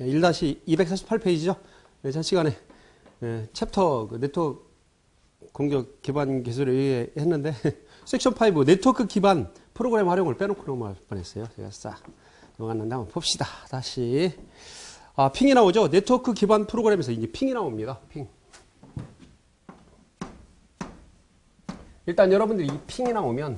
1-248페이지죠. 전 시간에 챕터 네트워크 공격 기반 기술에 의해 했는데 섹션 5 네트워크 기반 프로그램 활용을 빼놓고 넘어갈 뻔했어요. 제가 싹 넘어갔는데 한번 봅시다. 다시 핑이 나오죠. 네트워크 기반 프로그램에서 이제 핑이 나옵니다. 핑. 일단 여러분들이 이 핑이 나오면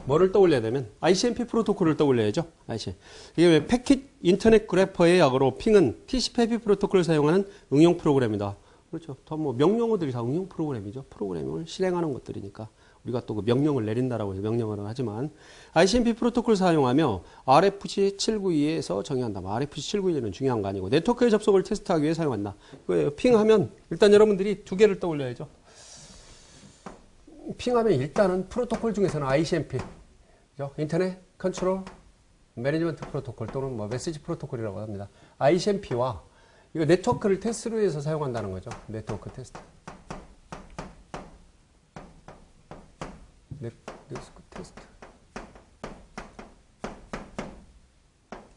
뭐를 떠올려야 되면 ICMP 프로토콜을 떠올려야죠. ICMP. 이게 왜 패킷 인터넷 그래퍼의 약으로 핑은 TCP/IP 프로토콜을 사용하는 응용 프로그램이다. 그렇죠. 더 뭐 명령어들이 다 응용 프로그램이죠. 프로그램을 실행하는 것들이니까 우리가 또 그 명령을 내린다라고 해서 명령어를 하지만 ICMP 프로토콜을 사용하며 RFC 792에서 정의한다. RFC 792는 중요한 거 아니고 네트워크의 접속을 테스트하기 위해 사용한다. 이거예요. 핑하면 일단 여러분들이 두 개를 떠올려야죠. 핑하면 일단은 프로토콜 중에서는 ICMP, 그죠? 인터넷 컨트롤 매니지먼트 프로토콜 또는 뭐 메시지 프로토콜이라고 합니다. ICMP와 이거 네트워크를 테스트로 해서 사용한다는 거죠. 네트워크 테스트. 네트워크 테스트.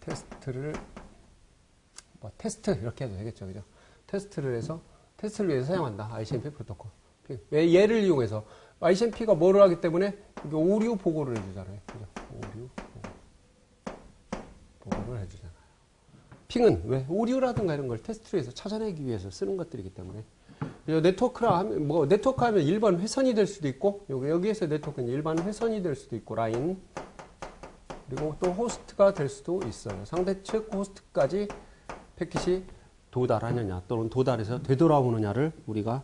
테스트를 뭐 테스트 이렇게 해도 되겠죠, 그죠? 테스트를 해서 테스트를 위해서 사용한다. ICMP 프로토콜. 왜 얘를 이용해서 ICMP가 뭐를 하기 때문에 이게 오류 보고를 해주잖아요. 그죠? 오류 보고를 해주잖아요. 핑은 왜 오류라든가 이런 걸 테스트로 해서 찾아내기 위해서 쓰는 것들이기 때문에 네트워크라 하면 뭐 네트워크 하면 일반 회선이 될 수도 있고 여기에서 네트워크는 일반 회선이 될 수도 있고 라인 그리고 또 호스트가 될 수도 있어요. 상대 측 호스트까지 패킷이 도달하느냐 또는 도달해서 되돌아오느냐를 우리가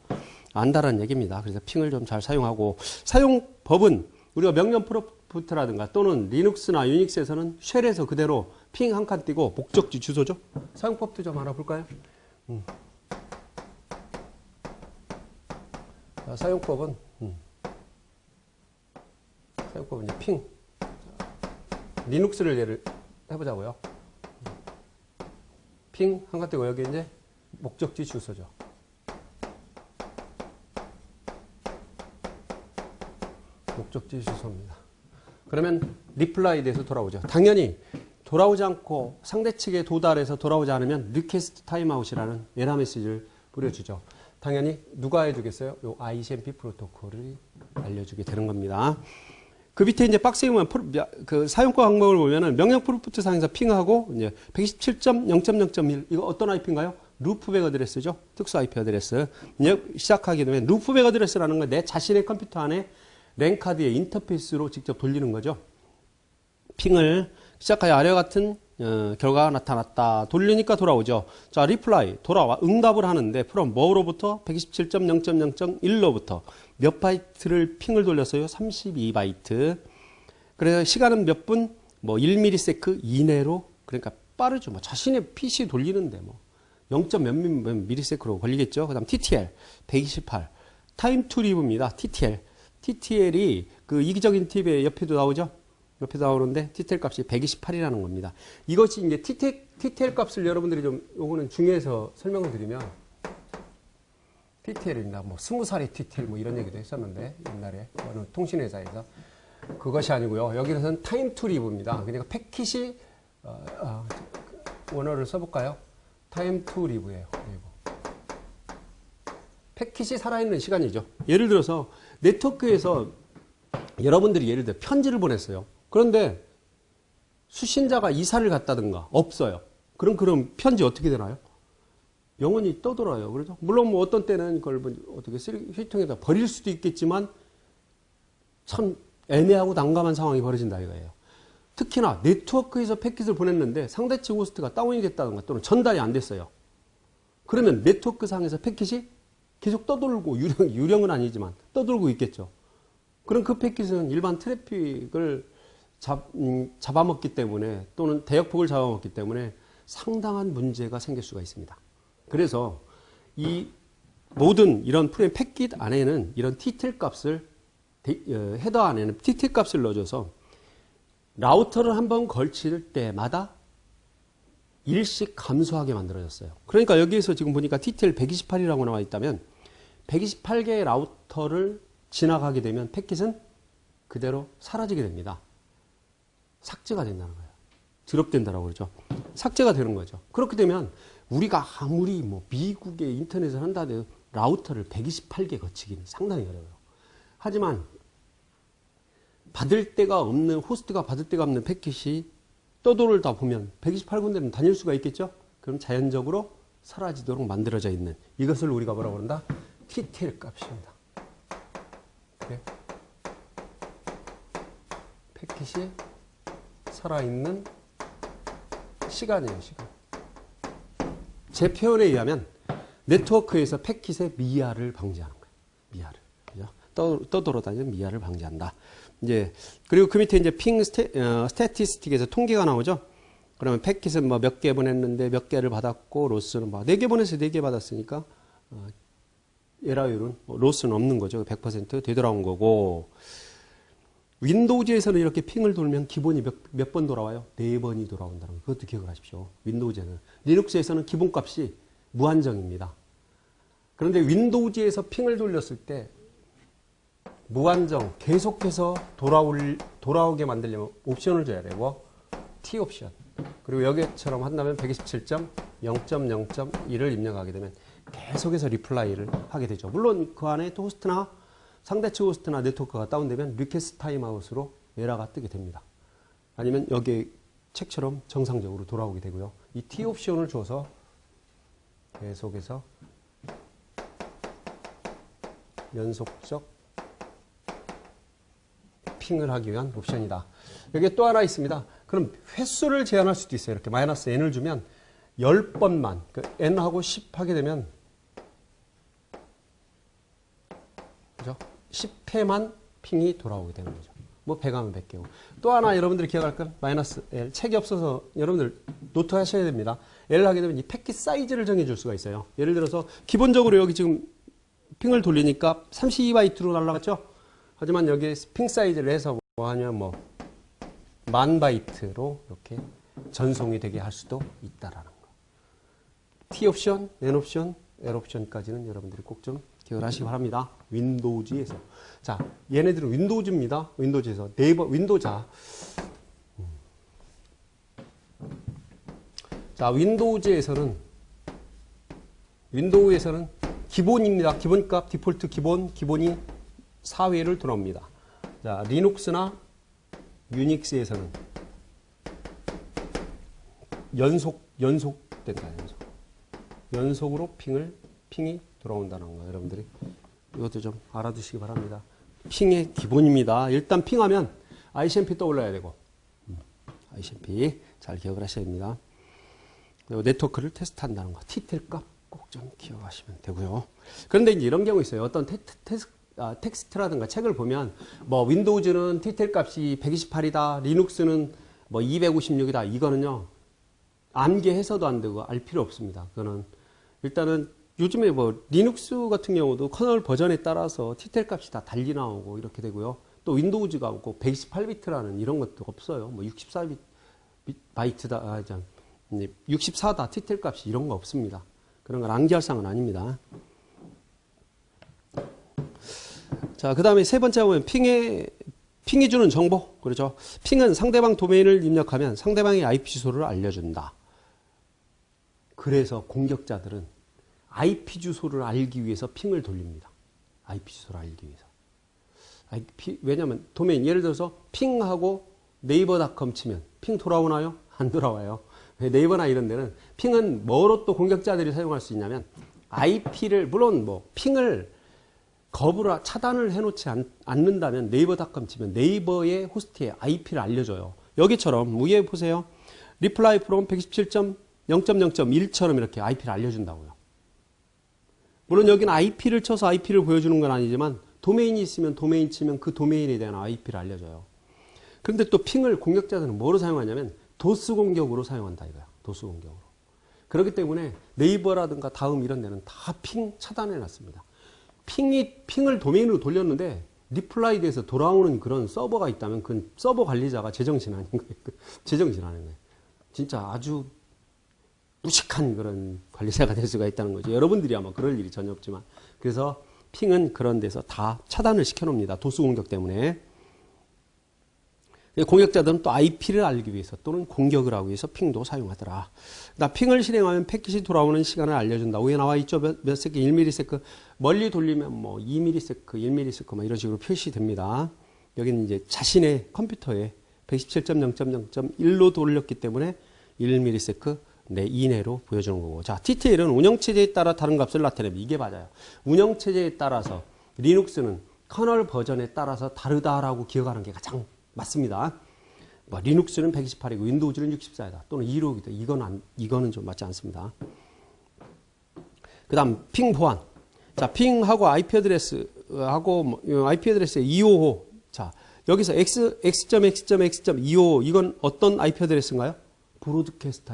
안다라는 얘기입니다. 그래서 핑을 좀 잘 사용하고 사용법은 우리가 명령 프롬프트라든가 또는 리눅스나 유닉스에서는 쉘에서 그대로 핑 한 칸 띄고 목적지 주소죠. 사용법도 좀 알아볼까요? 자, 사용법은 이제 핑. 리눅스를 예를 해보자고요. 핑 한 칸 띄고 여기 이제 목적지 주소죠. 목적지 주소입니다. 그러면 리플라이에 대해서 돌아오죠. 당연히 돌아오지 않고 상대 측에 도달해서 돌아오지 않으면 리퀘스트 타임아웃이라는 에러 메시지를 뿌려주죠. 당연히 누가 해주겠어요? 요 ICMP 프로토콜을 알려주게 되는 겁니다. 그 밑에 이제 박스에 보면 그 사용법 항목을 보면은 명령 프롬프트 상에서 핑하고 이제 127.0.0.1 이거 어떤 IP인가요? 루프백 어드레스죠. 특수 IP 어드레스. 시작하게 되면 루프백 어드레스라는 건 내 자신의 컴퓨터 안에 랜카드의 인터페이스로 직접 돌리는 거죠. 핑을 시작하여 아래와 같은 결과가 나타났다. 돌리니까 돌아오죠. 자, 리플라이 돌아와 응답을 하는데 from 뭐로부터 127.0.0.1로부터 몇 바이트를 핑을 돌렸어요? 32바이트. 그래서 시간은 몇 분? 뭐 1ms 이내로 그러니까 빠르죠. 뭐 자신의 PC 돌리는데 뭐 0. 몇 미리세크로 걸리겠죠. 그다음 TTL 128 타임 투 리브입니다. TTL이 그 이기적인 팁의 옆에도 나오죠. 옆에도 나오는데 TTL 값이 128이라는 겁니다. 이것이 이제 TTL 값을 여러분들이 좀 요거는 중요해서 설명을 드리면 TTL입니다. 뭐 20살의 TTL 뭐 이런 얘기도 했었는데 옛날에 어느 통신회사에서 그것이 아니고요. 여기서는 타임 투 리브입니다. 그러니까 패킷이 원어를 써볼까요? 타임 투 리브예요. 패킷이 살아있는 시간이죠. 예를 들어서 네트워크에서 여러분들이 예를 들어 편지를 보냈어요. 그런데 수신자가 이사를 갔다든가 없어요. 그럼 편지 어떻게 되나요? 영원히 떠돌아요. 그래서 물론 뭐 어떤 때는 그걸 뭐 어떻게 쓰레기통에다 버릴 수도 있겠지만 참 애매하고 난감한 상황이 벌어진다 이거예요. 특히나 네트워크에서 패킷을 보냈는데 상대 측 호스트가 다운이 됐다든가 또는 전달이 안 됐어요. 그러면 네트워크 상에서 패킷이 계속 떠돌고 유령은 아니지만 떠돌고 있겠죠. 그럼 그 패킷은 일반 트래픽을 잡아먹기 때문에 또는 대역폭을 잡아먹기 때문에 상당한 문제가 생길 수가 있습니다. 그래서 이 모든 이런 프레임 패킷 안에는 이런 TTL 값을 헤더 안에는 TTL 값을 넣어줘서 라우터를 한번 걸칠 때마다 일씩 감소하게 만들어졌어요. 그러니까 여기에서 지금 보니까 TTL 128이라고 나와 있다면 128개의 라우터를 지나가게 되면 패킷은 그대로 사라지게 됩니다. 삭제가 된다는 거예요. 드롭된다라고 그러죠. 삭제가 되는 거죠. 그렇게 되면 우리가 아무리 뭐 미국의 인터넷을 한다 해도 라우터를 128개 거치기는 상당히 어려워요. 하지만 받을 데가 없는, 호스트가 받을 데가 없는 패킷이 떠돌다 보면 128군데는 다닐 수가 있겠죠? 그럼 자연적으로 사라지도록 만들어져 있는 이것을 우리가 뭐라고 그런다? TTL 값입니다. 네. 패킷이 살아있는 시간이에요, 시간. 제 표현에 의하면 네트워크에서 패킷의 미아를 방지하는 거예요. 미아를. 그죠? 떠돌아다니는 미아를 방지한다. 이제, 그리고 그 밑에 이제 핑 스태티스틱에서 통계가 나오죠? 그러면 패킷은 뭐 몇 개 보냈는데 몇 개를 받았고, 로스는 뭐 4개 보내서 4개 받았으니까, 에러율은, 로스는 없는 거죠. 100% 되돌아온 거고, 윈도우즈에서는 이렇게 핑을 돌면 기본이 몇 번 돌아와요? 4번이 돌아온다는 거. 그것도 기억을 하십시오. 윈도우즈는. 리눅스에서는 기본값이 무한정입니다. 그런데 윈도우즈에서 핑을 돌렸을 때 무한정 계속해서 돌아오게 만들려면 옵션을 줘야 되고 T 옵션. 그리고 여기처럼 한다면 127.0.0.1을 입력하게 되면 계속해서 리플라이를 하게 되죠. 물론 그 안에 또 호스트나 상대측 호스트나 네트워크가 다운되면 리퀘스트 타임아웃으로 에러가 뜨게 됩니다. 아니면 여기 책처럼 정상적으로 돌아오게 되고요. 이 T 옵션을 줘서 계속해서 연속적 핑을 하기 위한 옵션이다. 여기에 또 하나 있습니다. 그럼 횟수를 제한할 수도 있어요. 이렇게 마이너스 n을 주면 10번만, 그 n하고 10 하게 되면 그죠? 10회만 핑이 돌아오게 되는 거죠. 뭐 100하면 100개고. 또 하나 여러분들이 기억할 건 마이너스 L. 책이 없어서 여러분들 노트 하셔야 됩니다. L 하게 되면 이 패킷 사이즈를 정해줄 수가 있어요. 예를 들어서 기본적으로 여기 지금 핑을 돌리니까 32바이트로 날라갔죠? 하지만 여기에 핑 사이즈를 해서 뭐 하냐면 뭐 10,000바이트로 이렇게 전송이 되게 할 수도 있다라는 거. T 옵션, N 옵션, L 옵션까지는 여러분들이 꼭 좀 기억을 하시기 바랍니다. 윈도우즈에서. 자, 얘네들은 윈도우즈입니다. 윈도우즈에서. 네이버, 윈도우자. 자, 윈도우에서는 기본입니다. 기본값, 디폴트 기본이 4회를 돌아옵니다. 자, 리눅스나 유닉스에서는 연속된다. 연속으로 핑이 돌아온다는 거. 여러분들이 이것도 좀 알아두시기 바랍니다. 핑의 기본입니다. 일단 핑하면 ICMP 떠올라야 되고, ICMP 잘 기억을 하셔야 됩니다. 그리고 네트워크를 테스트한다는 거. TTL 값 꼭 좀 기억하시면 되고요. 그런데 이제 이런 경우 있어요. 어떤 텍스트라든가 책을 보면 뭐 윈도우즈는 TTL 값이 128이다. 리눅스는 뭐 256이다. 이거는요. 암기해서도 안 되고 알 필요 없습니다. 그거는 일단은 요즘에 뭐 리눅스 같은 경우도 커널 버전에 따라서 TTL 값이 다 달리 나오고 이렇게 되고요. 또 윈도우즈가 없고 128비트라는 이런 것도 없어요. 뭐 64바이트다. 64다. TTL 값이 이런 거 없습니다. 그런 건 암기할 상은 아닙니다. 자, 그 다음에 세 번째 보면 핑이 주는 정보. 그렇죠. 핑은 상대방 도메인을 입력하면 상대방의 IP 주소를 알려준다. 그래서 공격자들은 IP 주소를 알기 위해서 핑을 돌립니다. IP 주소를 알기 위해서. 왜냐면 도메인, 예를 들어서 핑하고 네이버닷컴 치면 핑 돌아오나요? 안 돌아와요. 네이버나 이런 데는 핑은 뭐로 또 공격자들이 사용할 수 있냐면 IP를, 물론 뭐 핑을 거부라 차단을 해놓지 않는다면 네이버닷컴 치면 네이버의 호스트에 IP를 알려줘요. 여기처럼 위에 보세요. reply from 127.0.0.1처럼 이렇게 IP를 알려준다고요. 물론 여기는 IP를 쳐서 IP를 보여주는 건 아니지만 도메인이 있으면 도메인 치면 그 도메인에 대한 IP를 알려줘요. 그런데 또 핑을 공격자들은 뭐로 사용하냐면 도스 공격으로 사용한다 이거야. 도스 공격으로. 그렇기 때문에 네이버라든가 다음 이런 데는 다 핑 차단해 놨습니다. 핑을 도메인으로 돌렸는데 리플라이드에서 돌아오는 그런 서버가 있다면 그 서버 관리자가 제정신 아닌 거예요. 제정신 아닌 거예요. 진짜 아주 무식한 그런 관리자가 될 수가 있다는 거죠. 여러분들이 아마 그럴 일이 전혀 없지만. 그래서 핑은 그런 데서 다 차단을 시켜놓습니다. 도스 공격 때문에. 공격자들은 또 IP를 알기 위해서 또는 공격을 하기 위해서 핑도 사용하더라. 핑을 실행하면 패킷이 돌아오는 시간을 알려준다. 위에 나와 있죠. 몇 세컨드, 1ms. 멀리 돌리면 뭐 2ms, 1ms 뭐 이런 식으로 표시됩니다. 여기는 이제 자신의 컴퓨터에 127.0.0.1로 돌렸기 때문에 1ms 이내로 보여주는 거고. 자, TTL은 운영체제에 따라 다른 값을 나타냅니다. 이게 맞아요. 운영체제에 따라서 리눅스는 커널 버전에 따라서 다르다라고 기억하는 게 가장 맞습니다. 뭐 리눅스는 128이고 윈도우즈는 64이다. 또는 265이다. 이거는 좀 맞지 않습니다. 그 다음 핑 보안. 자, 핑하고 IP 어드레스하고 IP 어드레스의 255. 자, 여기서 x.x.x.255 이건 어떤 IP 어드레스인가요? 브로드캐스트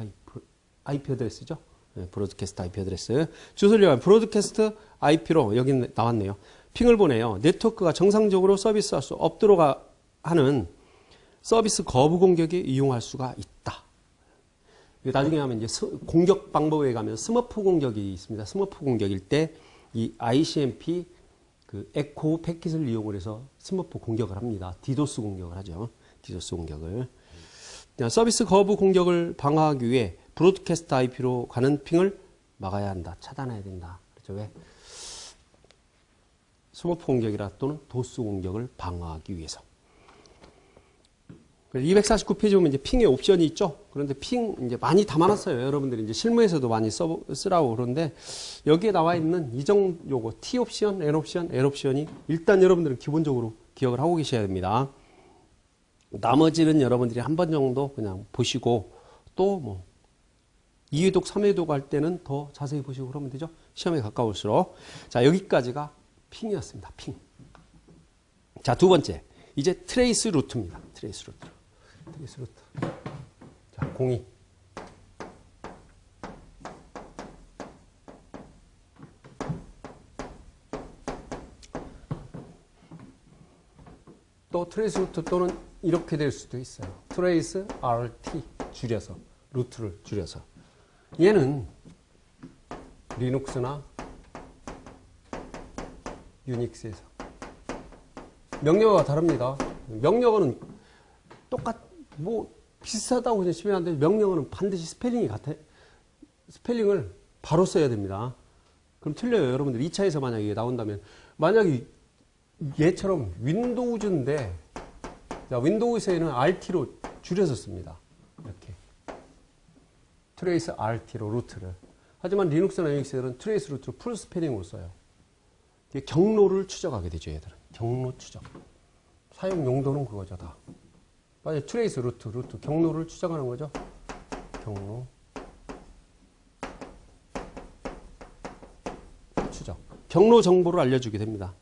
IP 어드레스죠. 네, 브로드캐스트 IP 어드레스. 주소를 브로드캐스트 IP로 여기 나왔네요. 핑을 보내요. 네트워크가 정상적으로 서비스할 수 없도록 하는 서비스 거부 공격에 이용할 수가 있다. 나중에 하면 이제 공격 방법에 가면 스머프 공격이 있습니다. 스머프 공격일 때 이 ICMP 그 에코 패킷을 이용을 해서 스머프 공격을 합니다. 디도스 공격을 하죠. 디도스 공격을. 서비스 거부 공격을 방어하기 위해 브로드캐스트 IP로 가는 핑을 막아야 한다. 차단해야 된다. 그렇죠. 왜? 스머프 공격이라 또는 도스 공격을 방어하기 위해서. 249페이지 보면 이제 핑의 옵션이 있죠. 그런데 핑 이제 많이 담아놨어요. 여러분들이 이제 실무에서도 많이 쓰라고 그러는데 여기에 나와 있는 이 정도 요거 T 옵션, N 옵션, L 옵션이 일단 여러분들은 기본적으로 기억을 하고 계셔야 됩니다. 나머지는 여러분들이 한 번 정도 그냥 보시고 또 뭐 2회독, 3회독 할 때는 더 자세히 보시고 그러면 되죠. 시험에 가까울수록. 자, 여기까지가 핑이었습니다. 핑. 자, 두 번째. 이제 트레이스 루트입니다. 트레이스 루트. 트레이스 루트. 자, 02. 또 트레이스 루트 또는 이렇게 될 수도 있어요. 트레이스 RT 줄여서 루트를 줄여서. 얘는 리눅스나 유닉스에서 명령어가 다릅니다. 명령어는 비슷하다고 그냥 치면 안 되는데 명령어는 반드시 스펠링이 같아. 스펠링을 바로 써야 됩니다. 그럼 틀려요. 여러분들 2차에서 만약에 이게 나온다면 만약에 얘처럼 윈도우즈인데 자, 윈도우에서는 RT로 줄여서 씁니다. 이렇게 트레이스 RT로 루트를. 하지만 리눅스나 유닉스들은 트레이스 루트로 풀 스펠링으로 써요. 이게 경로를 추적하게 되죠. 얘들은 경로 추적. 사용 용도는 그거죠. 다. 맞아요. 트레이스 루트 경로를 추적하는 거죠. 경로 추적. 경로 정보를 알려주게 됩니다.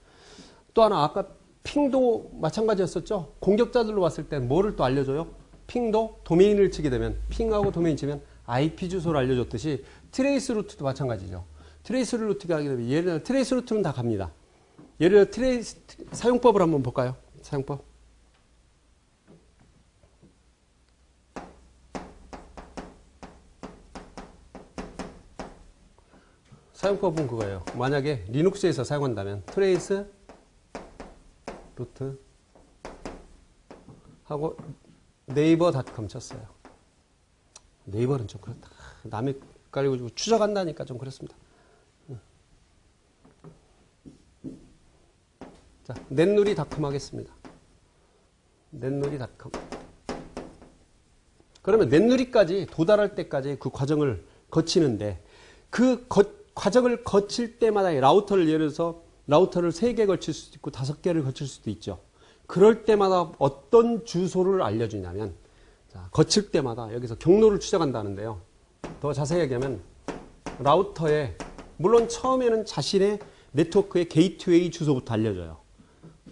또 하나 아까 핑도 마찬가지였었죠. 공격자들로 왔을 땐 뭐를 또 알려줘요? 핑도 도메인을 치게 되면 핑하고 도메인 치면 IP 주소를 알려줬듯이 트레이스 루트도 마찬가지죠. 트레이스 루트가 하게 되면 예를 들어 트레이스 루트는 다 갑니다. 예를 들어 사용법을 한번 볼까요? 사용법. 사용법은 그거예요. 만약에 리눅스에서 사용한다면 트레이스 루트 하고 네이버닷컴 쳤어요. 네이버는 좀 그렇다. 남이 가지고 추적한다니까 좀 그렇습니다. 자, 넷누리닷컴 하겠습니다. 넷누리닷컴. 그러면 넷누리까지 도달할 때까지 그 과정을 거치는데 그 과정을 거칠 때마다 라우터를 예를 들어서 라우터를 3개 걸칠 수도 있고 5개를 거칠 수도 있죠. 그럴 때마다 어떤 주소를 알려주냐면 자, 거칠 때마다 여기서 경로를 추적한다는데요. 더 자세히 얘기하면 라우터에 물론 처음에는 자신의 네트워크의 게이트웨이 주소부터 알려줘요.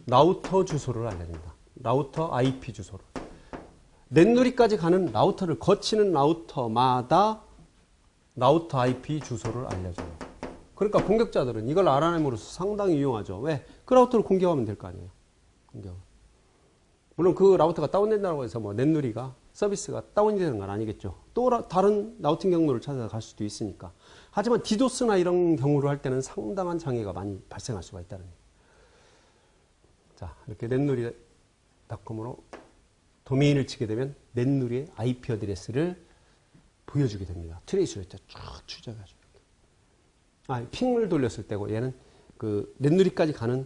라우터 주소를 알려줍니다. 라우터 IP 주소를. 넷누리까지 가는 라우터를 거치는 라우터마다 라우터 IP 주소를 알려줘요. 그러니까 공격자들은 이걸 알아냄으로써 상당히 유용하죠. 왜? 그 라우터를 공격하면 될 거 아니에요. 공격. 물론 그 라우터가 다운된다고 해서 뭐 넷누리가 서비스가 다운이 되는 건 아니겠죠. 또 다른 라우팅 경로를 찾아서 갈 수도 있으니까. 하지만 디도스나 이런 경우를 할 때는 상당한 장애가 많이 발생할 수가 있다는 얘기예요. 자, 이렇게 넷누리닷컴으로 도메인을 치게 되면 넷누리의 IP 어드레스를 보여주게 됩니다. 트레이스 루트 쫙 추적해가지고. 핑을 돌렸을 때고 얘는 그 넷누리까지 가는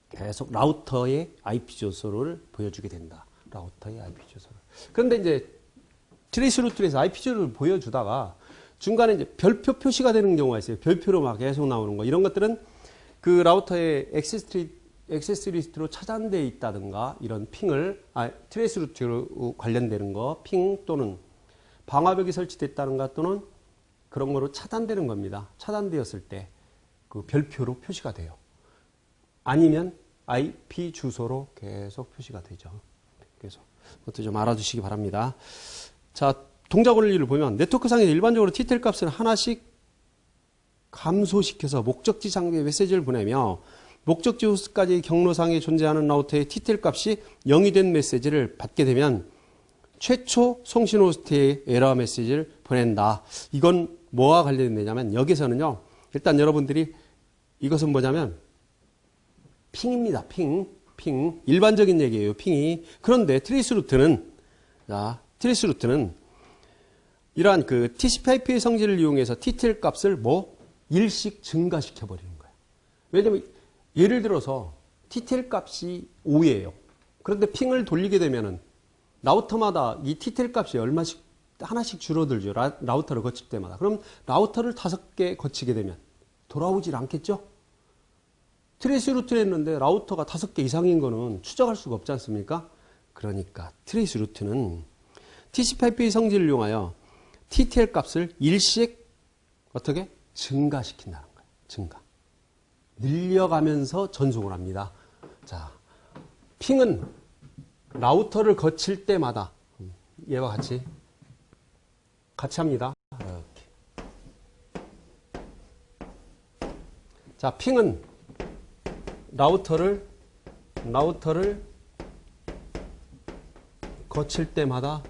계속 라우터의 IP 주소를 보여주게 된다. 라우터의 IP 주소를. 그런데 이제 트레이스 루트에서 IP 주소를 보여주다가 중간에 이제 별표 표시가 되는 경우가 있어요. 별표로 막 계속 나오는 거. 이런 것들은 그 라우터의 액세스 리스트로 차단되어 있다든가 이런 핑을, 트레이스 루트로 관련되는 거, 핑 또는 방화벽이 설치됐다든가 또는 그런 거로 차단되는 겁니다. 차단되었을 때 그 별표로 표시가 돼요. 아니면 IP 주소로 계속 표시가 되죠. 그래서 그것도 좀 알아두시기 바랍니다. 자, 동작 원리를 보면 네트워크상에서 일반적으로 TTL 값을 하나씩 감소시켜서 목적지 장비에 메시지를 보내며 목적지 호스트까지 경로상에 존재하는 라우터의 TTL 값이 0이 된 메시지를 받게 되면 최초 송신 호스트에 에러 메시지를 보낸다. 이건 뭐와 관련되냐면 여기서는요. 일단 여러분들이 이것은 뭐냐면 핑입니다. 핑. 일반적인 얘기예요. 핑이. 그런데 트레이스 루트는 이러한 그 TCP/IP의 성질을 이용해서 TTL 값을 일씩 증가시켜 버리는 거예요. 왜냐면 예를 들어서 TTL 값이 5예요. 그런데 핑을 돌리게 되면은 라우터마다 이 TTL 값이 하나씩 줄어들죠. 라우터를 거칠 때마다. 그럼 라우터를 5개 거치게 되면 돌아오질 않겠죠? 트레이스 루트를 했는데 라우터가 5개 이상인 거는 추적할 수가 없지 않습니까? 그러니까 트레이스 루트는 TCP/IP의 성질을 이용하여 TTL 값을 일씩 어떻게? 증가시킨다는 거예요. 증가. 늘려가면서 전송을 합니다. 자, 핑은 라우터를 거칠 때마다 얘와 같이 합니다. 이렇게. 자, 핑은 라우터를 거칠 때마다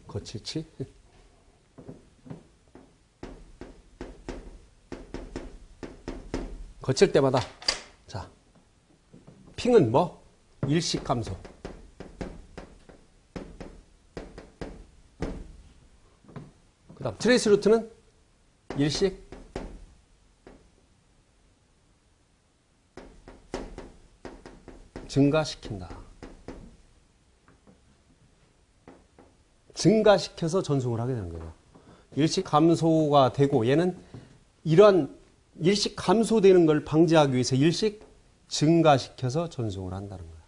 거칠지? 거칠 때마다 자, 핑은 일씩 감소. 그 다음 트레이스 루트는 일씩 증가시킨다. 증가시켜서 전송을 하게 되는 거예요. 일씩 감소가 되고 얘는 이러한 일씩 감소되는 걸 방지하기 위해서 일씩 증가시켜서 전송을 한다는 거예요.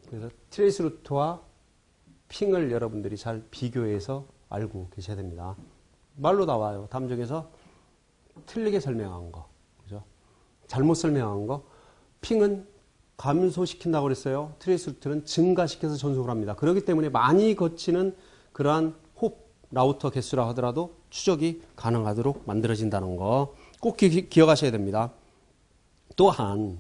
그래서 트레이스 루트와 핑을 여러분들이 잘 비교해서 알고 계셔야 됩니다. 말로 나와요. 담정에서 틀리게 설명한 거. 그죠? 잘못 설명한 거. 핑은 감소시킨다고 그랬어요. 트레이스 루트는 증가시켜서 전송을 합니다. 그렇기 때문에 많이 거치는 그러한 라우터 개수라 하더라도 추적이 가능하도록 만들어진다는 거 꼭 기억하셔야 됩니다. 또한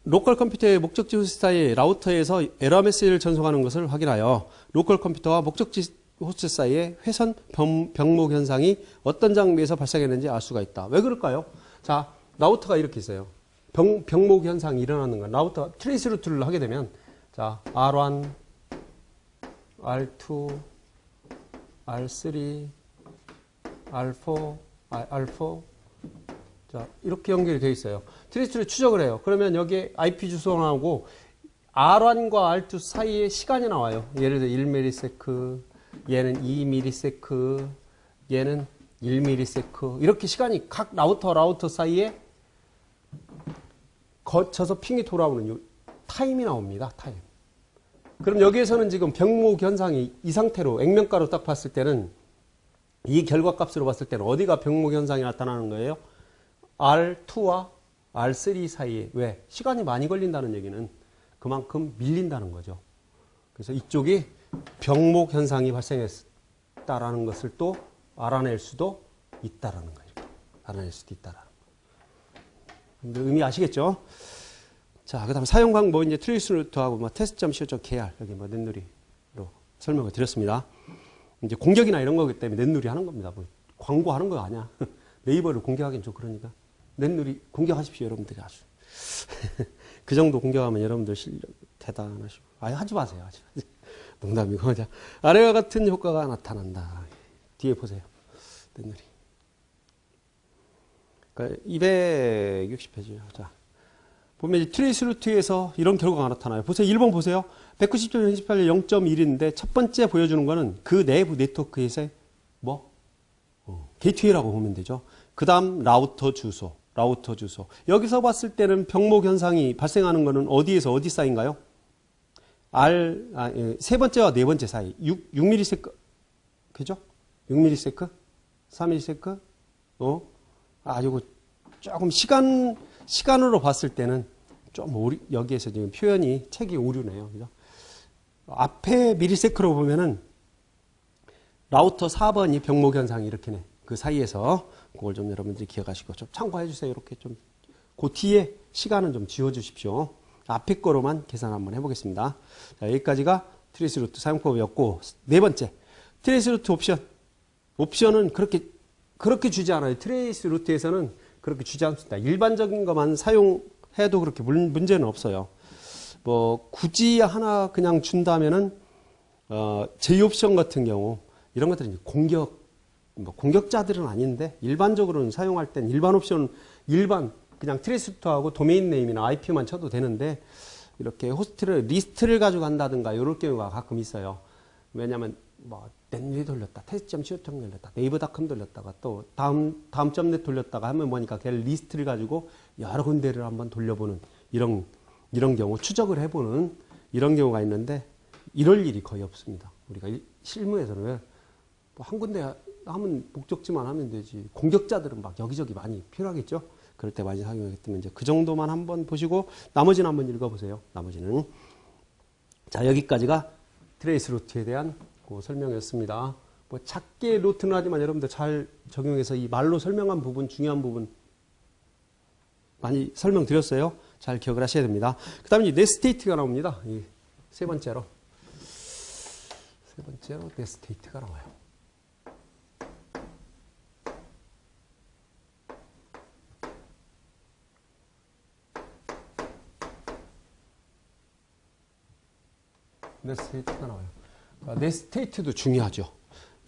로컬 컴퓨터의 목적지 호스트 사이에 라우터에서 에러 메시지를 전송하는 것을 확인하여 로컬 컴퓨터와 목적지 호스트 사이에 회선 병목 현상이 어떤 장비에서 발생했는지 알 수가 있다. 왜 그럴까요? 자, 라우터가 이렇게 있어요. 병목 현상이 일어나는 건 라우터 트레이스 루트를 하게 되면 자, R1, R2, R3, R4, 자, 이렇게 연결이 되어 있어요. 트레이스를 추적을 해요. 그러면 여기에 IP 주소가 나오고 R1과 R2 사이에 시간이 나와요. 예를 들어 1ms, 얘는 2ms, 얘는 1ms. 이렇게 시간이 각 라우터 사이에 거쳐서 핑이 돌아오는 타임이 나옵니다. 타임. 그럼 여기에서는 지금 병목 현상이 이 상태로 액면가로 딱 봤을 때는 이 결과값으로 봤을 때는 어디가 병목 현상이 나타나는 거예요? R2와 R3 사이에. 왜? 시간이 많이 걸린다는 얘기는 그만큼 밀린다는 거죠. 그래서 이쪽이 병목 현상이 발생했다라는 것을 또 알아낼 수도 있다라는 거예요. 알아낼 수도 있다라는 거. 의미 아시겠죠? 자, 그 다음 사용 방법, 이제 트레이스 루트하고 test.co.kr, 여기 넷누리로 설명을 드렸습니다. 이제 공격이나 이런 거기 때문에 넷누리 하는 겁니다. 광고하는 거 아니야. 네이버를 공격하기는 좀 그러니까. 넷누리 공격하십시오, 여러분들이 아주. 그 정도 공격하면 여러분들 실력 대단하시고. 하지 마세요. 하지 마세요. 농담이고. 자, 아래와 같은 효과가 나타난다. 뒤에 보세요. 넷놀이. 그러니까 260페이지요. 자, 보면 트레이스 루트에서 이런 결과가 나타나요. 보세요. 1번 보세요. 190.28 0.1인데 첫 번째 보여주는 거는 그 내부 네트워크에서의 게이트웨이라고 보면 되죠. 그 다음 라우터 주소. 여기서 봤을 때는 병목 현상이 발생하는 거는 어디에서 어디 사이인가요? 세 번째와 네 번째 사이. 6ms, 그죠? 6ms? 3ms? 요거 조금 시간으로 봤을 때는 좀 여기에서 지금 표현이 책이 오류네요. 그죠? 앞에 미리세크로 보면은 라우터 4번이 병목 현상이 이렇게네. 그 사이에서 그걸 좀 여러분들이 기억하시고 좀 참고해 주세요. 이렇게 좀 그 뒤에 시간은 좀 지워 주십시오. 앞에 거로만 계산 한번 해보겠습니다. 자, 여기까지가 트레이스 루트 사용법이었고, 네 번째 트레이스 루트 옵션. 옵션은 그렇게 주지 않아요. 트레이스 루트에서는 그렇게 주지 않습니다. 일반적인 것만 사용해도 그렇게 문제는 없어요. 굳이 하나 그냥 준다면은 J 옵션 같은 경우 이런 것들은 공격자들은 아닌데 일반적으로는 사용할 땐 일반 옵션 그냥 트레이스 루트하고 도메인 네임이나 IP만 쳐도 되는데 이렇게 호스트를 리스트를 가지고 간다든가 이럴 경우가 가끔 있어요. 왜냐하면 넷넷 돌렸다, test.co 돌렸다, 네이버닷컴 돌렸다가 또 다음 .net 돌렸다가 하면 뭐니까 걔 리스트를 가지고 여러 군데를 한번 돌려보는 이런 경우 추적을 해보는 이런 경우가 있는데 이럴 일이 거의 없습니다. 우리가 실무에서는 왜 한 군데 하면 목적지만 하면 되지. 공격자들은 막 여기저기 많이 필요하겠죠. 그럴 때 많이 사용하기 때문에 이제 그 정도만 한번 보시고 나머지는 한번 읽어보세요. 나머지는. 자, 여기까지가 트레이스 루트에 대한 그 설명이었습니다. 작게 루트는 하지만 여러분들 잘 적용해서 이 말로 설명한 부분, 중요한 부분 많이 설명드렸어요. 잘 기억을 하셔야 됩니다. 그 다음에 이제 넷스테이트가 나옵니다. 세 번째로 넷스테이트가 나와요. 넷스테이트가 나와요. 넷스테이트도 중요하죠.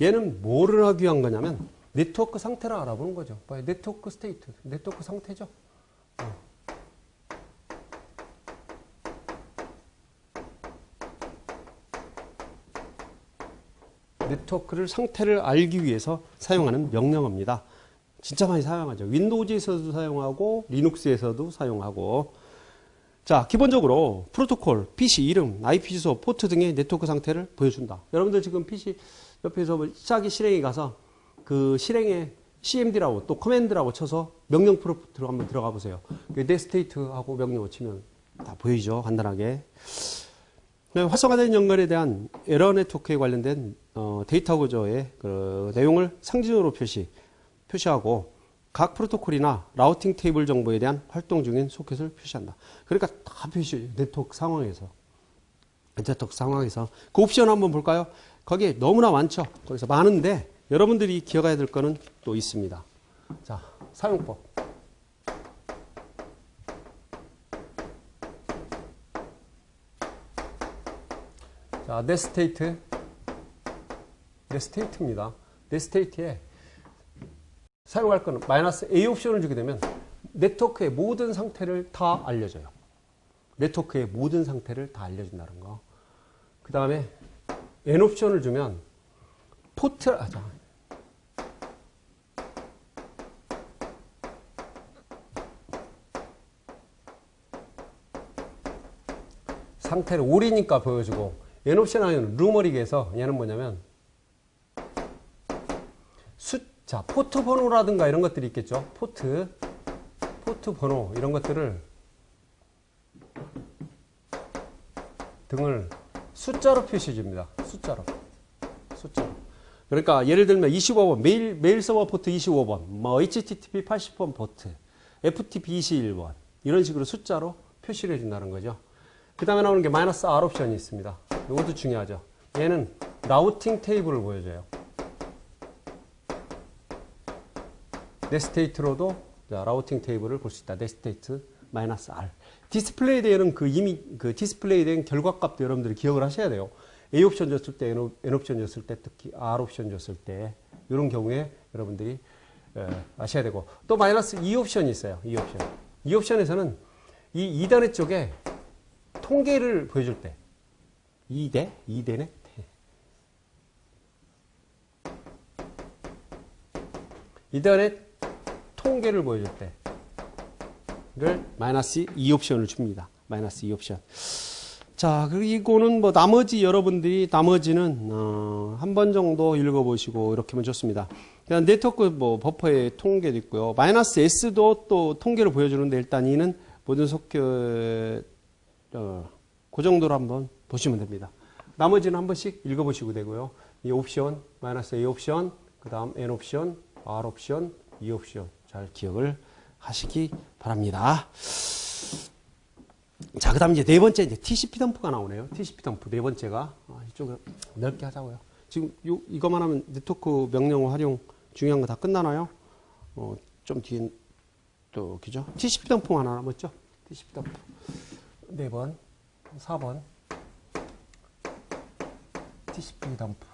얘는 뭐를 하기 위한 거냐면 네트워크 상태를 알아보는 거죠. 네트워크 스테이트, 네트워크 상태죠. 네트워크를 상태를 알기 위해서 사용하는 명령어입니다. 진짜 많이 사용하죠. 윈도우즈에서도 사용하고 리눅스에서도 사용하고. 자, 기본적으로 프로토콜, PC 이름, IP 주소, 포트 등의 네트워크 상태를 보여준다. 여러분들 지금 PC 옆에서 시작이 실행에 가서 그 실행에 CMD라고 또 커맨드라고 쳐서 명령 프로프트로 한번 들어가 보세요. 넷스테이트하고 명령어 치면 다 보이죠. 간단하게. 활성화된 연결에 대한 에러 네트워크에 관련된 데이터 구조의 그 내용을 상징으로 표시하고 각 프로토콜이나 라우팅 테이블 정보에 대한 활동 중인 소켓을 표시한다. 그러니까 다 네트워크 상황에서 그 옵션 한번 볼까요? 거기에 너무나 많죠. 거기서 많은데 여러분들이 기억해야 될 거는 또 있습니다. 자, 사용법. 자, 넷스테이트입니다. 넷스테이트에 사용할 거는 -A 옵션을 주게 되면 네트워크의 모든 상태를 다 알려줘요. 네트워크의 모든 상태를 다 알려준다는 거. 그 다음에 N 옵션을 주면 상태를 올이니까 보여주고 N 옵션 하면 루머릭에서 얘는 뭐냐면 자, 포트 번호라든가 이런 것들이 있겠죠. 포트 번호 이런 것들을 등을 숫자로 표시해 줍니다. 숫자로. 그러니까 예를 들면 25번 메일 서버 포트 25번, HTTP 80번 포트, FTP 21번 이런 식으로 숫자로 표시를 해준다는 거죠. 그 다음에 나오는 게 -R 옵션이 있습니다. 이것도 중요하죠. 얘는 라우팅 테이블을 보여줘요. 넷스테이트로도 라우팅 테이블을 볼 수 있다. 넷스테이트 -R. 디스플레이 되는 이미 디스플레이 된 결과값도 여러분들이 기억을 하셔야 돼요. A 옵션 줬을 때, N 옵션 줬을 때, 특히 R 옵션 줬을 때, 이런 경우에 여러분들이 아셔야 되고, 또 마이너스 E 옵션이 있어요. E 옵션. E 옵션에서는 이 2단의 쪽에 통계를 보여줄 때, 2대네? 이단의 통계를 보여줄 때를 마이너스 2 옵션을 줍니다. 마이너스 2 옵션. 자, 그리고는 뭐 나머지 여러분들이 나머지는 한 번 정도 읽어보시고 이렇게 하면 좋습니다. 그냥 네트워크 뭐 버퍼의 통계도 있고요. 마이너스 S도 또 통계를 보여주는데 일단 이는 모든 소켓 그 정도로 한번 보시면 됩니다. 나머지는 한 번씩 읽어보시고 되고요. 이 옵션, 마이너스 A 옵션, 그 다음 N 옵션, R 옵션, E 옵션 잘 기억을 하시기 바랍니다. 자, 그 다음 이제 네 번째 이제 TCP 덤프가 나오네요. TCP 덤프 네 번째가 이쪽을 넓게 하자고요. 지금 이것만 하면 네트워크 명령 활용 중요한 거 다 끝나나요? 좀 뒤에 또 그죠? TCP 덤프 하나 남았죠? TCP 덤프 4번, 4번 TCP 덤프.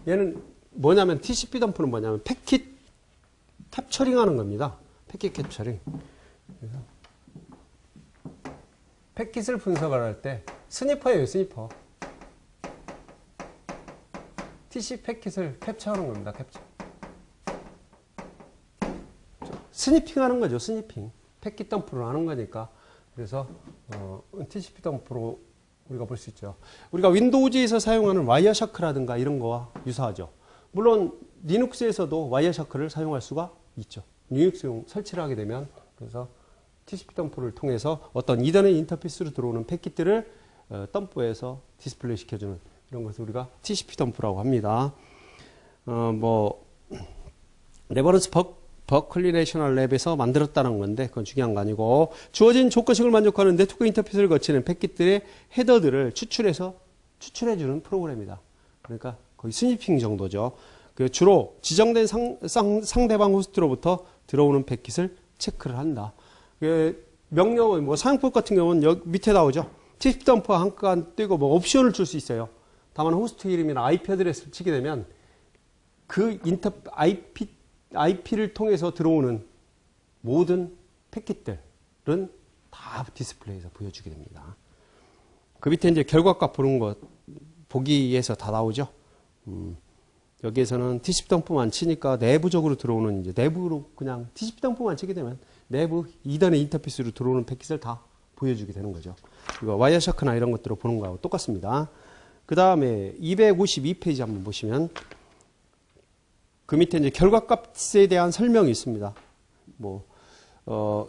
얘는 뭐냐면 TCP 덤프는 뭐냐면 패킷 캡처링 하는 겁니다. 패킷 캡처링. 그래서 패킷을 분석을 할 때 스니퍼예요, 스니퍼. TCP 패킷을 캡처하는 겁니다. 캡처. 스니핑 하는 거죠, 스니핑. 패킷 덤프를 하는 거니까. 그래서 TCP 덤프로 우리가 볼 수 있죠. 우리가 윈도우즈에서 사용하는 와이어샤크라든가 이런 거와 유사하죠. 물론 리눅스에서도 와이어샤크를 사용할 수가 있죠. 리눅스용 설치를 하게 되면. 그래서 TCP 덤프를 통해서 어떤 이더넷 인터페이스로 들어오는 패킷들을 덤프에서 디스플레이 시켜주는 이런 것을 우리가 TCP 덤프라고 합니다. 레버런스 버클리 내셔널 랩에서 만들었다는 건데 그건 중요한 거 아니고, 주어진 조건식을 만족하는 네트워크 인터페이스를 거치는 패킷들의 헤더들을 추출해주는 프로그램이다. 그러니까 거의 스니핑 정도죠. 주로 지정된 상대방 호스트로부터 들어오는 패킷을 체크를 한다. 명령은 뭐 사용법 같은 경우는 여기 밑에 나오죠. TCP 덤프가 한 칸 띄고 뭐 옵션을 줄 수 있어요. 다만 호스트 이름이나 IP 어드레스를 치게 되면 그 IP를 통해서 들어오는 모든 패킷들은 다 디스플레이에서 보여주게 됩니다. 그 밑에 이제 결과값 보는 것 보기에서 다 나오죠. 여기에서는 TCP 덤프만 치니까 내부적으로 들어오는 이제 내부로 그냥 TCP 덤프만 치게 되면 내부 이단의 인터페이스로 들어오는 패킷을 다 보여주게 되는 거죠. 이거 와이어샤크나 이런 것들을 보는 거하고 똑같습니다. 그 다음에 252페이지 한번 보시면 그 밑에 이제 결과값에 대한 설명이 있습니다.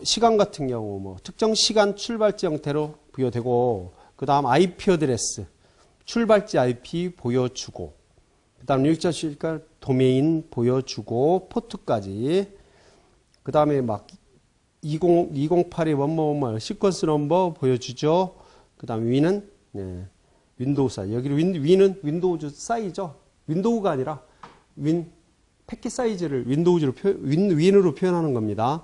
시간 같은 경우 특정 시간 출발지 형태로 부여되고, 그 다음 IP 어드레스, 출발지 IP 보여주고, 그 다음 유익자 도메인 보여주고, 포트까지, 그 다음에 2082 원모원모 시퀀스 넘버 보여주죠. 그 다음 위는 윈도우 사이즈. 여기 위는 윈도우즈 사이즈죠. 윈도우가 아니라 패킷 사이즈를 윈으로 표현하는 겁니다.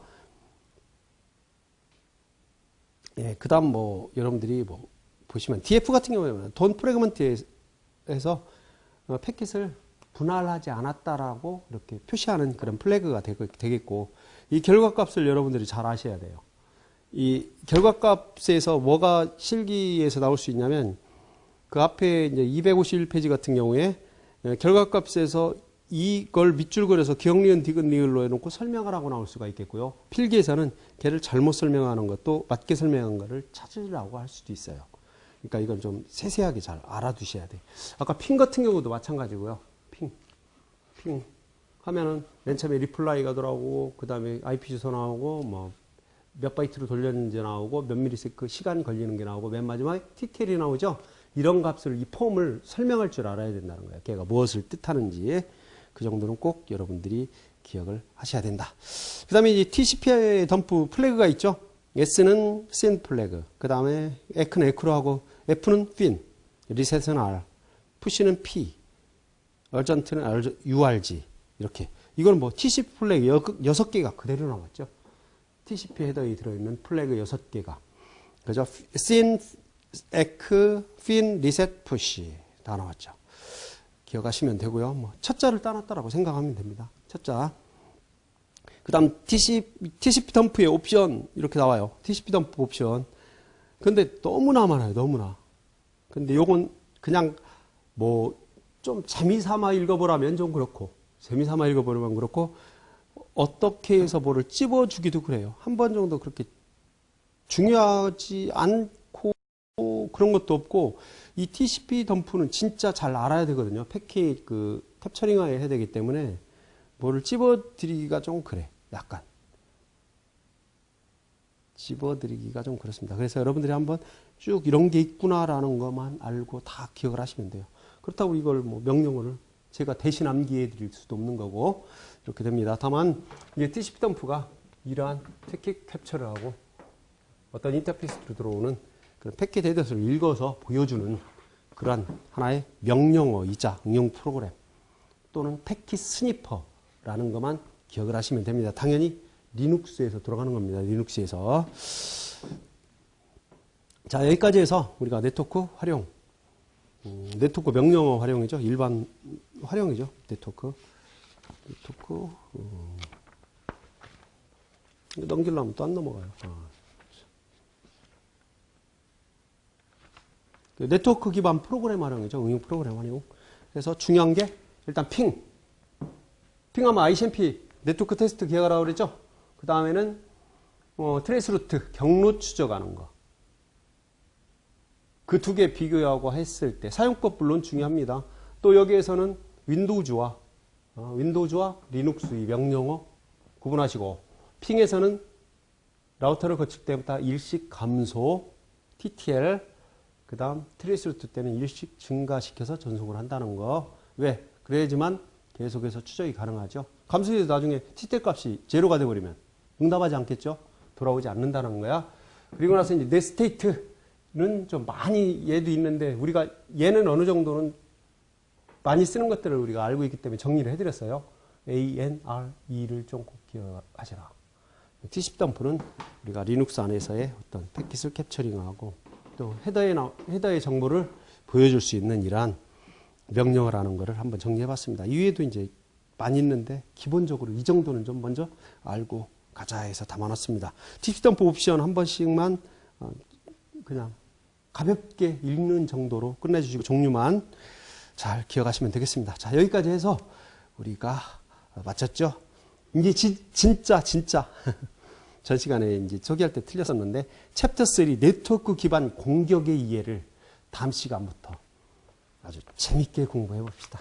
예, 그 다음 여러분들이 보시면 DF 같은 경우에는 돈 프래그먼트에서 패킷을 분할하지 않았다라고 이렇게 표시하는 그런 플래그가 되겠고, 이 결과값을 여러분들이 잘 아셔야 돼요. 이 결과값에서 뭐가 실기에서 나올 수 있냐면, 그 앞에 이제 251페이지 같은 경우에 결과값에서 이걸 밑줄 그려서 기억리은 디귿리을로 해놓고 설명을 하고 나올 수가 있겠고요. 필기에서는 걔를 잘못 설명하는 것도 맞게 설명한 거를 찾으라고 할 수도 있어요. 그러니까 이건 좀 세세하게 잘 알아두셔야 돼요. 아까 핑 같은 경우도 마찬가지고요. 핑 하면은 맨 처음에 리플라이가 들어오고, 그 다음에 IP 주소 나오고, 몇 바이트로 돌렸는지 나오고, 몇 미리세컨드 시간 걸리는 게 나오고, 맨 마지막에 TTL이 나오죠. 이런 값을, 이 폼을 설명할 줄 알아야 된다는 거예요. 걔가 무엇을 뜻하는지. 그 정도는 꼭 여러분들이 기억을 하셔야 된다. 그 다음에 이제 TCP 덤프 플래그가 있죠. S는 SYN 플래그, 그 다음에 에크는 에크로 하고, F는 FIN, 리셋은 R, 푸시는 P, 어전트는 URG, 이렇게. 이건 TCP 플래그 6개가 그대로 나왔죠. TCP 헤더에 들어있는 플래그 6개가. 그죠? SYN, ECK, FIN, RESET, PUSH 다 나왔죠. 기억하시면 되고요. 뭐 첫자를 따놨다라고 생각하면 됩니다. 첫자. 그 다음 TCP 덤프의 옵션 이렇게 나와요. TCP 덤프 옵션. 근데 너무나 많아요. 너무나. 근데 요건 그냥 뭐 좀 재미삼아 읽어보라면 좀 그렇고, 재미삼아 읽어보려면 그렇고, 어떻게 해서 뭐를 찝어주기도 그래요. 한 번 정도 그렇게 중요하지 않고 그런 것도 없고, 이 TCP 덤프는 진짜 잘 알아야 되거든요. 패킷 캡처링화에 해야 되기 때문에 뭐를 찝어드리기가 좀 그래. 약간. 집어드리기가 좀 그렇습니다. 그래서 여러분들이 한번 쭉 이런 게 있구나라는 것만 알고 다 기억을 하시면 돼요. 그렇다고 이걸 뭐 명령어를 제가 대신 암기해 드릴 수도 없는 거고, 이렇게 됩니다. 다만, 이제 TCP 덤프가 이러한 패킷 캡처를 하고 어떤 인터페이스로 들어오는 그런 패킷 헤더스를 읽어서 보여주는 그러한 하나의 명령어이자 응용 프로그램 또는 패킷 스니퍼라는 것만 기억을 하시면 됩니다. 당연히 리눅스에서 들어가는 겁니다. 리눅스에서. 자, 여기까지 해서 우리가 네트워크 활용, 네트워크 명령어 활용이죠. 일반 활용이죠. 네트워크. 넘기려면 또 안 넘어가요. 네트워크 기반 프로그램 활용이죠. 응용 프로그램 활용. 그래서 중요한 게 일단 핑하면 ICMP 네트워크 테스트 기억하라고 그랬죠. 그 다음에는 트레이스 루트 경로 추적하는 거. 그 두 개 비교하고 했을 때 사용법 물론 중요합니다. 또 여기에서는 윈도우즈와 리눅스 이 명령어 구분하시고, 핑에서는 라우터를 거칠 때부터 일식 감소, TTL, 그 다음 트레이스 루트 때는 일식 증가시켜서 전송을 한다는 거. 왜? 그래야지만 계속해서 추적이 가능하죠. 감소해서 나중에 TTL 값이 제로가 돼버리면 응답하지 않겠죠? 돌아오지 않는다는 거야. 그리고 나서 이제 내 스테이트는 좀 많이 얘도 있는데, 우리가 얘는 어느 정도는 많이 쓰는 것들을 우리가 알고 있기 때문에 정리를 해드렸어요. A, N, R, E를 좀 꼭 기억하시라. TCP 덤프는 우리가 리눅스 안에서의 어떤 패킷을 캡처링하고 또 헤더의 정보를 보여줄 수 있는 이러한 명령어라는 것을 한번 정리해봤습니다. 이외에도 이제 많이 있는데 기본적으로 이 정도는 좀 먼저 알고 가자 해서 담아놨습니다. TCP 덤프 옵션 한 번씩만 그냥 가볍게 읽는 정도로 끝내주시고 종류만 잘 기억하시면 되겠습니다. 자, 여기까지 해서 우리가 마쳤죠? 이게 진짜 전 시간에 이제 소개할 때 틀렸었는데 챕터 3 네트워크 기반 공격의 이해를 다음 시간부터 아주 재밌게 공부해 봅시다.